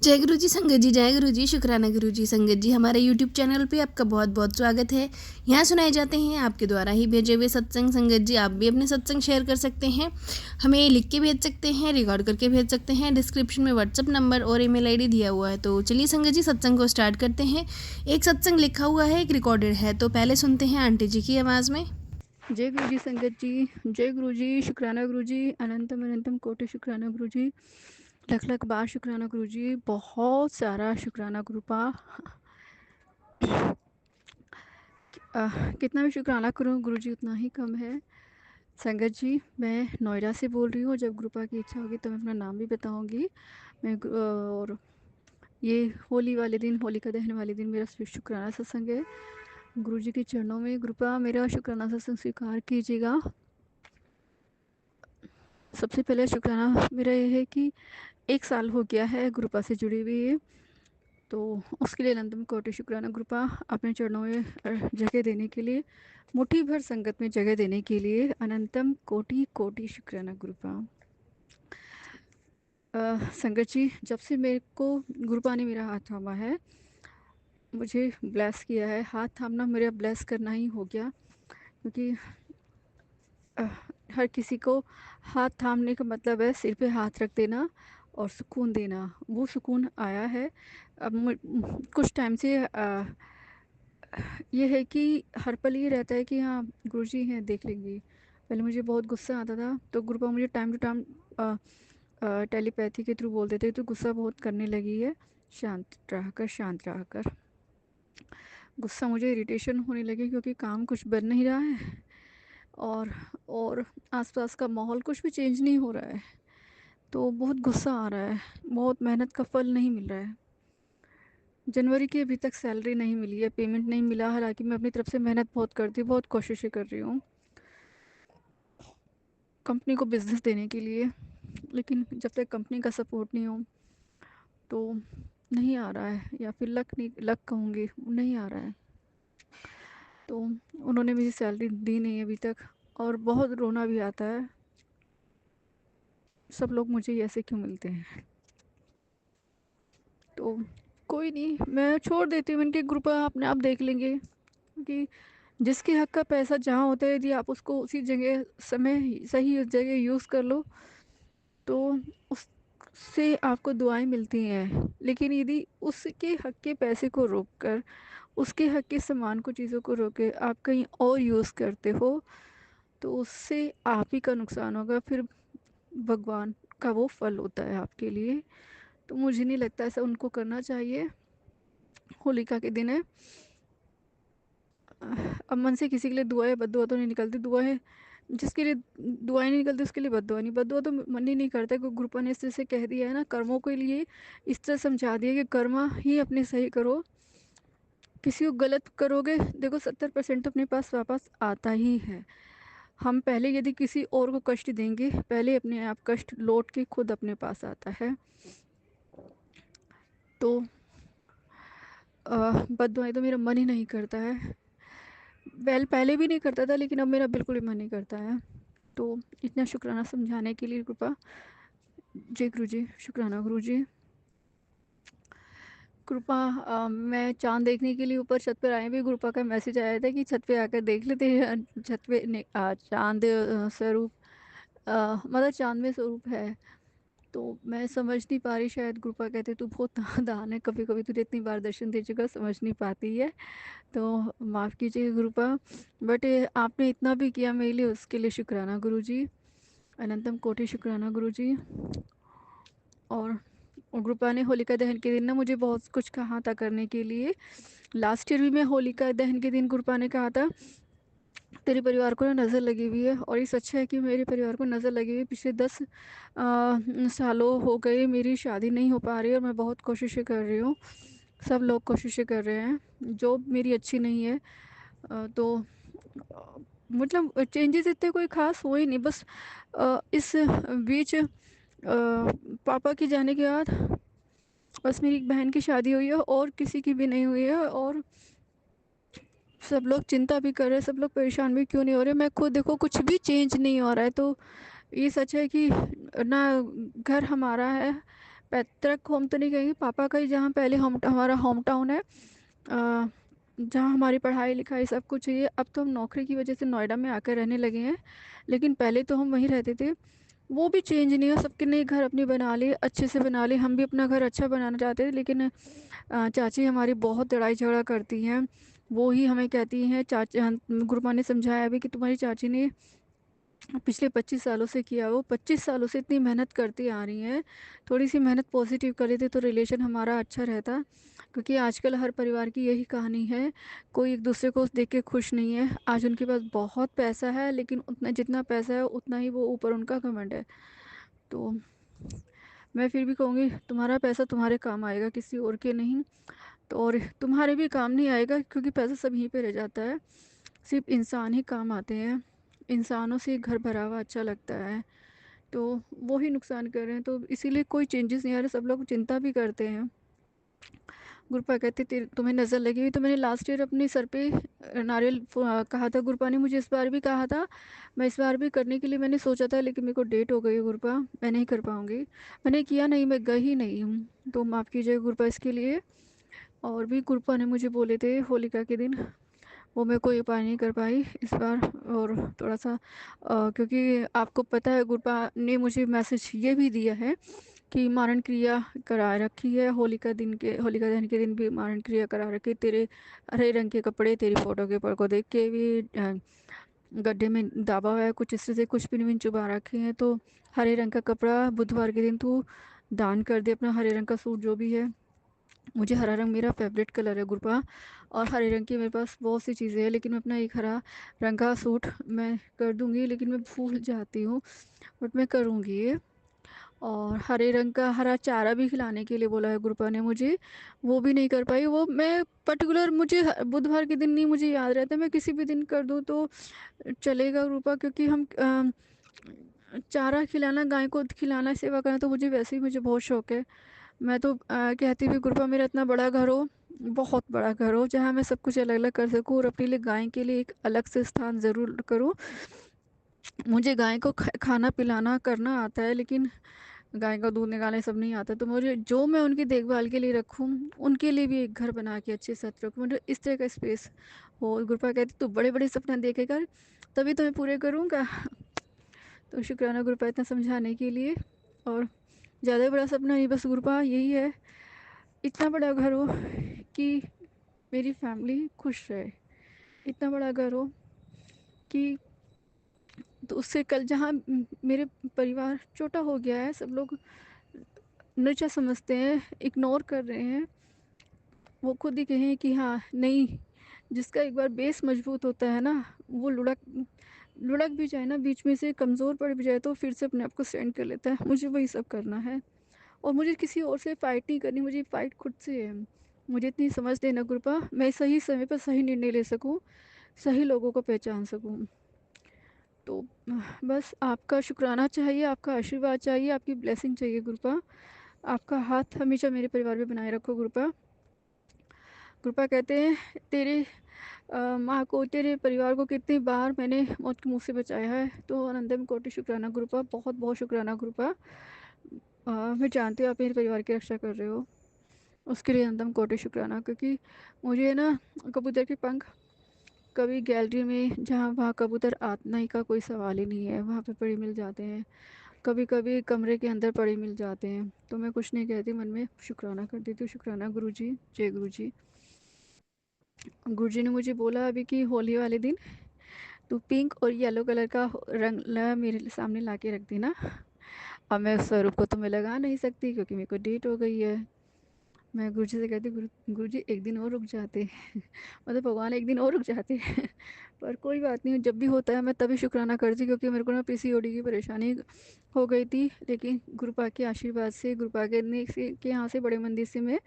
जय गुरु जी संगत जी, जय गुरु जी, शुक्राना गुरु जी संगत जी। हमारे यूट्यूब चैनल पे आपका बहुत बहुत स्वागत है। यहाँ सुनाए जाते हैं आपके द्वारा ही भेजे हुए सत्संग। संगत जी, आप भी अपने सत्संग शेयर कर सकते हैं, हमें लिख के भेज सकते हैं, रिकॉर्ड करके भेज सकते हैं। डिस्क्रिप्शन में व्हाट्सअप नंबर और ईमेल आईडी दिया हुआ है। तो चलिए संगत जी, सत्संग को स्टार्ट करते हैं। एक सत्संग लिखा हुआ है, एक रिकॉर्डेड है। तो पहले सुनते हैं आंटी जी की आवाज़ में। जय गुरु जी संगत जी, जय गुरु जी, शुक्राना गुरु जी, अनंतम अनंतम कोटि शुक्राना गुरु जी, लख लख बार शुक्राना गुरु जी, बहुत सारा शुक्राना गुरु पा। कितना भी शुक्राना करूँ गुरु जी उतना ही कम है। संगत जी, मैं नोएडा से बोल रही हूँ। जब गुरुपा की इच्छा होगी तो मैं अपना नाम भी बताऊँगी। और ये होली वाले दिन, होलिका दहन वाले दिन मेरा शुक्राना सत्संग है। गुरु जी के चरणों में गुरुपा मेरा शुक्राना सत्संग स्वीकार कीजिएगा। सबसे पहले शुक्राना मेरा ये है कि 1 साल हो गया है गुरुपा से जुड़ी हुई है, तो उसके लिए अनंतम कोटि शुक्राना गुरुपा। अपने चरणों में जगह देने के लिए, मुट्ठी भर संगत में जगह देने के लिए अनंतम कोटि कोटि शुक्राना गुरुपा। संगत जी, जब से मेरे को गुरुपा ने मेरा हाथ थामा है, मुझे ब्लेस किया है। हाथ थामना मेरा ब्लेस करना ही हो गया, क्योंकि अ, हर किसी को हाथ थामने का मतलब है सिर पे हाथ रख देना और सुकून देना। वो सुकून आया है। अब कुछ टाइम से ये है कि हर पल ये रहता है कि हाँ गुरुजी हैं, देख लेंगे। पहले मुझे बहुत गुस्सा आता था, तो गुरुपा मुझे टाइम टू टाइम टेलीपैथी के थ्रू बोलते थे तो गुस्सा बहुत करने लगी है, शांत रहकर शांत रहकर। गुस्सा मुझे इरिटेशन होने लगी, क्योंकि काम कुछ बन नहीं रहा है और और आसपास का माहौल कुछ भी चेंज नहीं हो रहा है, तो बहुत गुस्सा आ रहा है। बहुत मेहनत का फल नहीं मिल रहा है। जनवरी की अभी तक सैलरी नहीं मिली है, पेमेंट नहीं मिला। हालांकि मैं अपनी तरफ से मेहनत बहुत करती हूँ, बहुत कोशिशें कर रही हूँ कंपनी को बिजनेस देने के लिए, लेकिन जब तक कंपनी का सपोर्ट नहीं हो तो नहीं आ रहा है, या फिर लक नहीं, लक कहूँगी, नहीं आ रहा है। तो उन्होंने मुझे सैलरी दी नहीं है अभी तक, और बहुत रोना भी आता है। सब लोग मुझे ऐसे क्यों मिलते हैं। तो कोई नहीं, मैं छोड़ देती हूँ। इनके ग्रुप अपने आप देख लेंगे, क्योंकि जिसके हक का पैसा जहाँ होता है, यदि आप उसको उसी जगह समय सही उस जगह यूज़ कर लो तो उससे आपको दुआएं मिलती हैं। लेकिन यदि उसके हक के पैसे को रोक कर, उसके हक के सामान को, चीज़ों को रोक के आप कहीं और यूज़ करते हो, तो उससे आप ही का नुकसान होगा। फिर भगवान का वो फल होता है आपके लिए। तो मुझे नहीं लगता ऐसा उनको करना चाहिए। होलिका के दिन है, अब मन से किसी के लिए दुआएं बद्दुआ तो नहीं निकलती। दुआएं जिसके लिए दुआएं नहीं निकलती उसके लिए बद्दुआ नहीं, बद्दुआ तो मन ही नहीं करता। क्योंकि ग्रुप ने इस तरह से कह दिया है ना, कर्मों के लिए इस तरह समझा दिया कि कर्मा ही अपने सही करो। किसी को गलत करोगे, देखो 70% तो अपने पास वापस आता ही है। हम पहले यदि किसी और को कष्ट देंगे, पहले अपने आप कष्ट लौट के खुद अपने पास आता है। तो बद्दुआएं तो मेरा मन ही नहीं करता है। पहले भी नहीं करता था, लेकिन अब मेरा बिल्कुल भी मन नहीं करता है। तो इतना शुक्राना समझाने के लिए कृपा। जय गुरु जी, शुक्राना गुरु जी। कृपा मैं चांद देखने के लिए ऊपर छत पर आए भी, कृपा का मैसेज आया था कि छत पे आकर देख लेते हैं। छत पे चांद स्वरूप, मतलब चांद में स्वरूप है। तो मैं समझ नहीं पा रही, शायद कृपा कहते तू बहुत दान है, कभी कभी तुझे इतनी बार दर्शन दे चुका, समझ नहीं पाती है, तो माफ़ कीजिए कृपा। बट आपने इतना भी किया मेरे लिए, उसके लिए शुक्राना गुरु जी, अनंतम कोटि शुक्राना गुरु जी। और कृपा ने होलिका दहन के दिन ना मुझे बहुत कुछ कहा था करने के लिए। लास्ट ईयर भी मैं होलिका दहन के दिन कृपा ने कहा था तेरे परिवार को ना नज़र लगी हुई है। और ये सच है कि मेरे परिवार को नज़र लगी हुई है। पिछले 10 सालों हो गए मेरी शादी नहीं हो पा रही है, और मैं बहुत कोशिशें कर रही हूँ। सब लोग कोशिशें कर रहे हैं। जॉब मेरी अच्छी नहीं है, तो मतलब चेंजेस इतने कोई ख़ास हुए नहीं। बस इस बीच पापा के जाने के बाद बस मेरी एक बहन की शादी हुई है, और किसी की भी नहीं हुई है। और सब लोग चिंता भी कर रहे हैं, सब लोग परेशान भी क्यों नहीं हो रहे। मैं खुद देखो कुछ भी चेंज नहीं हो रहा है। तो ये सच है कि ना घर हमारा है, पैतृक होम तो नहीं कहेंगे, पापा का ही जहाँ पहले हमारा होम टाउन है, जहाँ हमारी पढ़ाई लिखाई सब कुछ है। अब तो हम नौकरी की वजह से नोएडा में आकर रहने लगे हैं, लेकिन पहले तो हम वहीं रहते थे। वो भी चेंज नहीं है, सबके ने घर अपनी बना ली, अच्छे से बना ली। हम भी अपना घर अच्छा बनाना चाहते थे, लेकिन चाची हमारी बहुत लड़ाई झगड़ा करती हैं। वो ही हमें कहती हैं, चाची गुरुमा ने समझाया अभी कि तुम्हारी चाची ने पिछले 25 सालों से किया, वो 25 सालों से इतनी मेहनत करती आ रही हैं। थोड़ी सी मेहनत पॉजिटिव कर लेते तो रिलेशन हमारा अच्छा रहता, क्योंकि आजकल हर परिवार की यही कहानी है, कोई एक दूसरे को देख के खुश नहीं है। आज उनके पास बहुत पैसा है, लेकिन उतना जितना पैसा है उतना ही वो ऊपर उनका घमंड है। तो मैं फिर भी कहूँगी तुम्हारा पैसा तुम्हारे काम आएगा, किसी और के नहीं। तो और तुम्हारे भी काम नहीं आएगा, क्योंकि पैसा सब यहीं पे रह जाता है, सिर्फ इंसान ही काम आते हैं। इंसानों से घर भरा हुआ अच्छा लगता है, तो वो ही नुकसान कर रहे हैं। तो इसीलिए कोई चेंजेस नहीं आ रहे, सब लोग चिंता भी करते हैं। गुरपा कहते तुम्हें नज़र लगी हुई। तो मैंने लास्ट ईयर अपने सर पे नारियल कहा था, गुरपा ने मुझे इस बार भी कहा था। मैं इस बार भी करने के लिए मैंने सोचा था, लेकिन मेरे को डेट हो गई है गुरपा, मैं नहीं कर पाऊँगी। मैंने किया नहीं, मैं गई ही नहीं हूँ, तो माफ़ कीजिए गुरपा इसके लिए। और भी गुरपा ने मुझे बोले थे होलिका के दिन, वो मैं कोई उपाय नहीं कर पाई इस बार। और थोड़ा सा क्योंकि आपको पता है गुरपा ने मुझे मैसेज ये भी दिया है कि मारण क्रिया करा रखी है, होलिका दहन के दिन भी मारण क्रिया करा रखी। तेरे हरे रंग के कपड़े तेरी फोटो के ऊपर को देख के भी गड्ढे में दाबा हुआ है, कुछ इस तरह से कुछ पिन विन चुबा रखे हैं। तो हरे रंग का कपड़ा बुधवार के दिन तू दान कर दे, अपना हरे रंग का सूट जो भी है। मुझे हरा रंग मेरा फेवरेट कलर है गुरपा, और हरे रंग की मेरे पास बहुत सी चीज़ें हैं, लेकिन मैं अपना एक हरा रंग का सूट मैं कर दूंगी, लेकिन मैं भूल जाती हूँ, बट मैं करूँगी ये। और हरे रंग का हरा चारा भी खिलाने के लिए बोला है गुरपा ने मुझे, वो भी नहीं कर पाई। वो मैं पर्टिकुलर मुझे बुधवार के दिन नहीं मुझे याद रहता, मैं किसी भी दिन कर दूँ तो चलेगा गुरपा, क्योंकि हम चारा खिलाना, गाय को खिलाना, सेवा करना तो मुझे बहुत शौक है। मैं तो कहती भी गुरपा मेरा इतना बड़ा घर हो, बहुत बड़ा घर हो, जहाँ मैं सब कुछ अलग अलग कर सकूँ, और अपने लिए गाय के लिए एक अलग से स्थान ज़रूर करूँ। मुझे गाय को खाना पिलाना करना आता है, लेकिन गाय का दूध निकालने सब नहीं आता। तो मुझे जो मैं उनकी देखभाल के लिए रखूँ, उनके लिए भी एक घर बना के अच्छे से रखूँ, मुझे इस तरह का स्पेस हो। गुरपा कहती तू बड़े बड़े सपना देखे कर, तभी तो मैं पूरे करूँगा। तो शुक्राना गुरपा इतना समझाने के लिए। और ज़्यादा बड़ा सपना नहीं, बस गुरपा यही है, इतना बड़ा घर हो कि मेरी फैमिली खुश रहे, इतना बड़ा घर हो कि, तो उससे कल जहाँ मेरे परिवार छोटा हो गया है, सब लोग नीचा समझते हैं, इग्नोर कर रहे हैं, वो खुद ही कहें कि हाँ नहीं, जिसका एक बार बेस मजबूत होता है ना, वो लुढ़क लुढ़क भी जाए ना, बीच में से कमज़ोर पड़ भी जाए, तो फिर से अपने आप को स्टैंड कर लेता है। मुझे वही सब करना है, और मुझे किसी और से फाइट नहीं करनी, मुझे फाइट खुद से है। मुझे इतनी समझ देना गुरपा, मैं सही समय पर सही निर्णय ले सकूं, सही लोगों को पहचान सकूं। तो बस आपका शुक्राना चाहिए, आपका आशीर्वाद चाहिए, आपकी ब्लेसिंग चाहिए गुरपा। आपका हाथ हमेशा मेरे परिवार में बनाए रखो गुरपा। गुरपा कहते हैं तेरे माँ को, तेरे परिवार को कितनी बार मैंने मौत के मुंह से बचाया है। तो आनंदम कोटि शुक्राना गुरपा, बहुत बहुत शुक्राना गुरपा। मैं जानती हूँ आप मेरे परिवार की रक्षा कर रहे हो, उसके लिए अंतम कोटि शुक्राना। क्योंकि मुझे ना कबूतर के पंख कभी गैलरी में, जहाँ वहाँ कबूतर आतना का कोई सवाल ही नहीं है, वहाँ पे पड़े मिल जाते हैं, कभी कभी कमरे के अंदर पड़े मिल जाते हैं। तो मैं कुछ नहीं कहती, मन में शुक्राना कर देती हूँ। शुक्राना गुरुजी, जय गुरुजी। गुरुजी ने मुझे बोला अभी कि होली वाले दिन तू पिंक और येलो कलर का मेरे सामने ला के रख देना। अब मैं उस स्वरूप को तो मैं लगा नहीं सकती, क्योंकि मेरे को डेट हो गई है। मैं गुरुजी से कहती गुरुजी एक दिन और रुक जाते। मतलब भगवान एक दिन और रुक जाते। पर कोई बात नहीं, जब भी होता है मैं तभी शुक्राना करती, क्योंकि मेरे को ना पीसीओडी की परेशानी हो गई थी। लेकिन गुरुपा के आशीर्वाद से, गुरुपा के यहाँ से बड़े मंदिर से मैं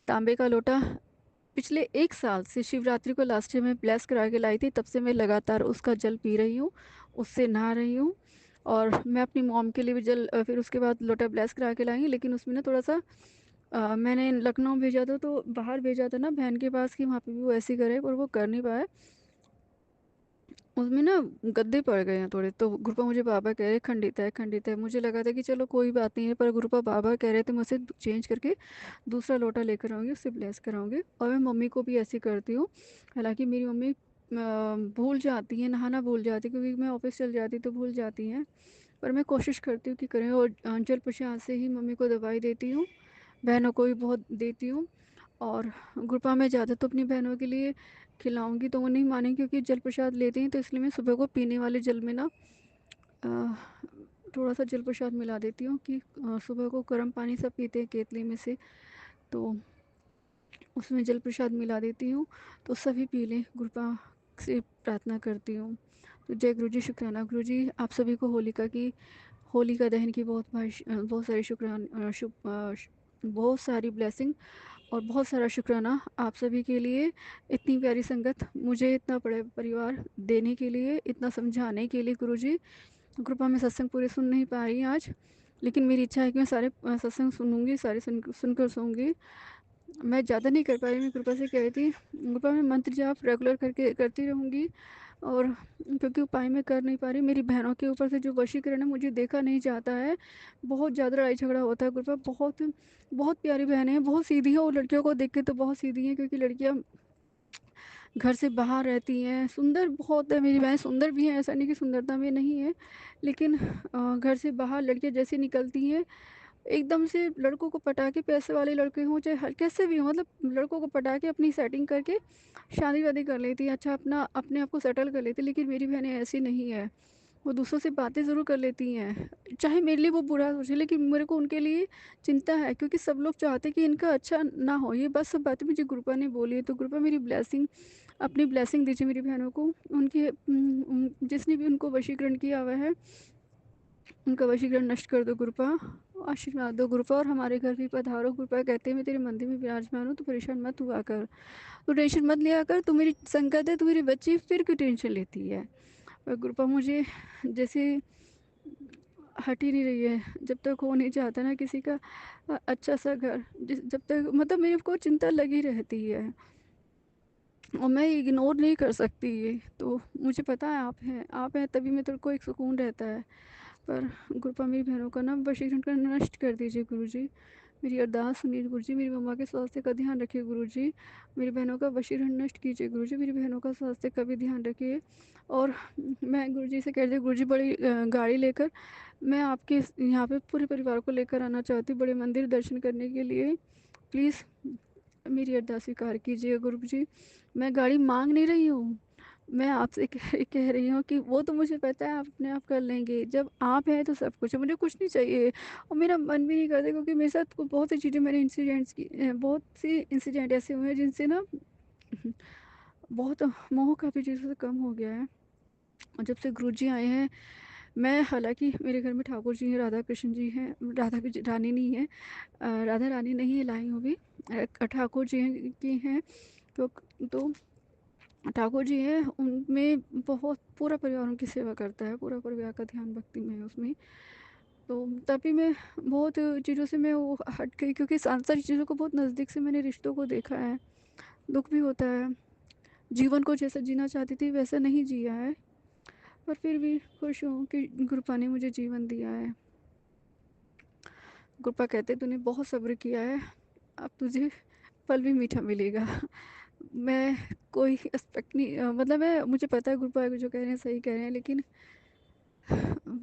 तांबे का लोटा पिछले 1 साल से शिवरात्रि को लास्ट ईयर में ब्लेस करा के लाई थी, तब से मैं लगातार उसका जल पी रही हूँ, उससे नहा रही हूँ। और मैं अपनी मॉम के लिए भी जल फिर उसके बाद लोटा ब्लेस करा के लाई, लेकिन उसमें ना थोड़ा सा मैंने लखनऊ भेजा था, तो बाहर भेजा था ना बहन के पास कि वहाँ पे भी वो ऐसे ही करे, पर वो कर नहीं पाया। उसमें ना गद्दे पड़ गए हैं थोड़े, तो गुरुपा मुझे बाबा कह रहे खंडित है खंडित है। मुझे लगा था कि चलो कोई बात नहीं है, पर गुरुपा बाबा कह रहे थे मैं उसे चेंज करके दूसरा लोटा लेकर आऊँगी, उससे ब्लेस कराऊँगी। और मैं मम्मी को भी ऐसे करती हूँ। हालाँकि मेरी मम्मी भूल जाती हैं, नहाना भूल जाती है, क्योंकि मैं ऑफ़िस चल जाती तो भूल जाती हैं। पर मैं कोशिश करती हूँ कि करें, और जल प्रसाद से ही मम्मी को दवाई देती हूँ, बहनों को भी बहुत देती हूँ। और ग्रुपा में ज़्यादा तो अपनी बहनों के लिए खिलाऊँगी तो वो नहीं मानेंगी, क्योंकि जल प्रसाद लेती हैं, तो इसलिए मैं सुबह को पीने वाले जल में ना अ, थोड़ा-सा जल प्रसाद मिला देती हूँ कि सुबह को गर्म पानी सब पीते हैं केतली में से, तो उसमें जल प्रसाद मिला देती हूँ, तो सभी पी लें, कृपा से प्रार्थना करती हूँ। तो जय गुरु जी, शुक्राना गुरु जी, आप सभी को होलिका दहन की बहुत सारी बहुत सारी ब्लेसिंग और बहुत सारा शुक्राना आप सभी के लिए। इतनी प्यारी संगत, मुझे इतना बड़ा परिवार देने के लिए, इतना समझाने के लिए गुरु जी। कृपा मैं सत्संग पूरे सुन नहीं पा रही आज, लेकिन मेरी इच्छा है कि मैं सारे सत्संग सुनूंगी, सारे सुनकर सोऊंगी। मैं ज़्यादा नहीं कर पा रही, मैं कृपा से कह रही थी, कृपा मैं मंत्र जाप रेगुलर करके करती रहूँगी। और क्योंकि उपाय मैं कर नहीं पा रही, मेरी बहनों के ऊपर से जो वशीकरण है मुझे देखा नहीं जाता है, बहुत ज़्यादा लड़ाई झगड़ा होता है। कृपा बहुत बहुत प्यारी बहनें हैं, बहुत सीधी है, और लड़कियों को देख के तो बहुत सीधी हैं, क्योंकि लड़कियाँ घर से बाहर रहती हैं, सुंदर बहुत है मेरी बहन, सुंदर भी है, ऐसा नहीं कि सुंदरता में नहीं है, लेकिन घर से बाहर लड़कियाँ जैसे निकलती हैं, एकदम से लड़कों को पटा के, पैसे वाले लड़के हों चाहे कैसे भी हों, मतलब लड़कों को पटा के अपनी सेटिंग करके शादी वादी कर लेती है, अच्छा अपना अपने आप को सेटल कर लेती है। लेकिन मेरी बहनें ऐसी नहीं है, वो दूसरों से बातें ज़रूर कर लेती हैं, चाहे मेरे लिए वो बुरा सोचे, लेकिन मेरे को उनके लिए चिंता है, क्योंकि सब लोग चाहते हैं कि इनका अच्छा ना हो। ये बस सब बातें मुझे गुरुपा ने बोली है, तो गुरुपा मेरी ब्लेसिंग, अपनी ब्लेसिंग दीजिए मेरी बहनों को, उनके जिसने भी उनको वशीकरण किया हुआ है, उनका वशीकरण नष्ट कर दो गुरुपा, आशीर्वाद दो गुरुपा, और हमारे घर भी पधारो गुरुपा। कहते हैं मैं तेरे मंदिर में विराजमान हूँ, तो परेशान मत हुआ कर, तो टेंशन मत लिया कर, तू मेरी संगत है, तू मेरी बच्ची, फिर क्यों टेंशन लेती है। और गुरुपा मुझे जैसे हट ही नहीं रही है, जब तक हो नहीं चाहता ना किसी का अच्छा सा घर, जब तक मतलब मेरे को चिंता लगी रहती है, और मैं इग्नोर नहीं कर सकती ये, तो मुझे पता है आप हैं तभी मेरे को एक सुकून रहता है। पर कृपा मेरी बहनों का ना वशीकरण कर नष्ट कर दीजिए गुरुजी। मेरी अरदास सुनिए गुरुजी, मेरी मम्मा के स्वास्थ्य का ध्यान रखिए गुरुजी। मेरी बहनों का वशीकरण नष्ट कीजिए गुरुजी, मेरी बहनों का स्वास्थ्य का भी ध्यान रखिए। और मैं गुरुजी से कह रही गुरुजी, बड़ी गाड़ी लेकर मैं आपके यहाँ पे पूरे परिवार को लेकर आना चाहती हूँ, बड़े मंदिर दर्शन करने के लिए। प्लीज़ मेरी अरदास स्वीकार कीजिए गुरुजी। मैं गाड़ी मांग नहीं रही हूँ, मैं आपसे कह रही हूँ कि वो तो मुझे पता है आप अपने आप कर लेंगे, जब आप हैं तो सब कुछ है, मुझे कुछ नहीं चाहिए। और मेरा मन भी नहीं करता, क्योंकि मेरे साथ बहुत सी चीज़ें, मैंने बहुत सी इंसिडेंट ऐसे हुए हैं जिनसे ना बहुत मोह काफ़ी चीज़ों से कम हो गया है। और जब से गुरुजी आए हैं, मैं, हालांकि मेरे घर में ठाकुर जी हैं, राधा कृष्ण जी हैं, राधा की रानी नहीं है, राधा रानी नहीं है लाई हूँ भी, ठाकुर जी हैं की हैं, तो तो ठाकुर जी हैं, उनमें बहुत पूरा परिवार उनकी सेवा करता है, पूरा परिवार का ध्यान भक्ति में है उसमें। तो तभी मैं बहुत चीज़ों से मैं वो हट गई, क्योंकि सांसारिक चीज़ों को बहुत नज़दीक से मैंने रिश्तों को देखा है, दुख भी होता है, जीवन को जैसा जीना चाहती थी वैसा नहीं जिया है, पर फिर भी खुश हूँ कि गुरुपा ने मुझे जीवन दिया है। गुरुपा कहते तूने बहुत सब्र किया है, अब तुझे फल भी मीठा मिलेगा। मैं कोई एक्सपेक्ट नहीं, मतलब मैं, मुझे पता है गुरुपा जो कह रहे हैं सही कह रहे हैं, लेकिन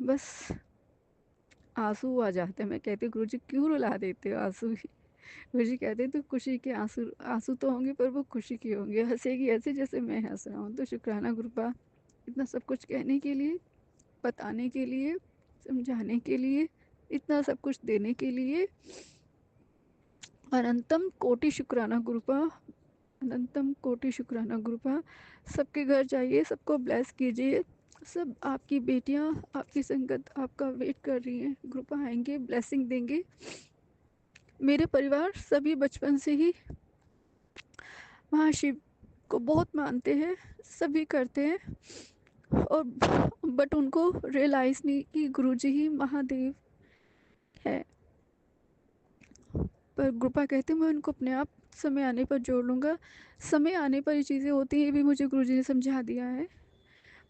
बस आंसू आ जाते हैं। मैं कहती हूँ गुरुजी क्यों रुला देते हो आंसू ही। गुरुजी कहते हैं तो खुशी के आंसू, आंसू तो होंगे पर वो खुशी के होंगे, हंसेगी ऐसे जैसे मैं हंस रहा हूँ। तो शुक्राना गुरुपा, इतना सब कुछ कहने के लिए, बताने के लिए, समझाने के लिए, इतना सब कुछ देने के लिए। अनंतम कोटि शुक्राना गुरुपा, अनंतम कोटि शुक्राना गुरुपा। सबके घर जाइए, सबको ब्लेस कीजिए, सब आपकी बेटियां, आपकी संगत आपका वेट कर रही हैं, गुरुपा आएंगे, ब्लेसिंग देंगे। मेरे परिवार सभी बचपन से ही महाशिव को बहुत मानते हैं, सभी करते हैं, और बट उनको रियलाइज़ नहीं कि गुरुजी ही महादेव है। पर गुरुपा कहते हैं मैं उनको अपने आप समय आने पर जोड़ लूँगा। समय आने पर ये चीज़ें होती हैं, ये भी मुझे गुरुजी ने समझा दिया है।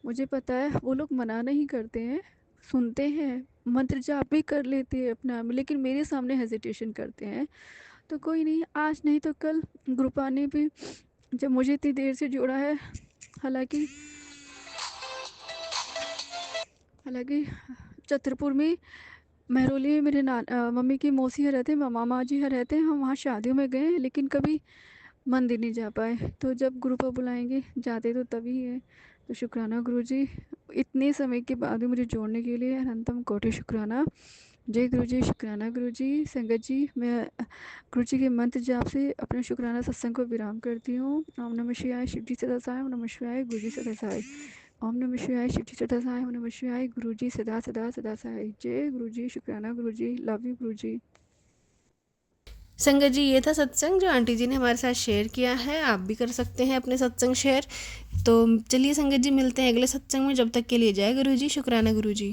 मुझे पता है वो लोग मना नहीं करते हैं, सुनते हैं, मंत्र जाप भी कर लेते हैं अपने आप में, लेकिन मेरे सामने हेजिटेशन करते हैं। तो कोई नहीं, आज नहीं तो कल ग्रुपा ने भी जब मुझे इतनी देर से जोड़ा है, हालाँकि हालाँकि छतरपुर में महरौली में मेरे मम्मी की मौसी यहाँ रहते हैं, मामा जी यहाँ रहते हैं, हम वहाँ शादियों में गए हैं, लेकिन कभी मंदिर नहीं जा पाए। तो जब गुरुपा बुलाएंगे जाते तो तभी है। तो शुक्राना गुरुजी, इतने समय के बाद भी मुझे जोड़ने के लिए अनंतम कोटि शुक्राना। जय गुरुजी, शुक्राना गुरुजी। संगत जी, मैं गुरुजी के मंत्र जाप से अपने शुक्राना सत्संग को विराम करती हूँ। ओम नमः शिवाय, शिव जी सदा सहाय, ओम नमः शिवाय, गुरु जी सदा सहाय। ओम नमः शिवाय, शिव जी सदा सहाय, ओम नमः शिवाय, गुरु जी सदा सदा सदा सहाय। जय गुरुजी, शुक्राना गुरुजी, लव यू गुरुजी। संगत जी, ये था सत्संग जो आंटी जी ने हमारे साथ शेयर किया है। आप भी कर सकते हैं अपने सत्संग शेयर। तो चलिए संगत जी, मिलते हैं अगले सत्संग में। जब तक के लिए जय गुरु जी, शुक्राना गुरु जी।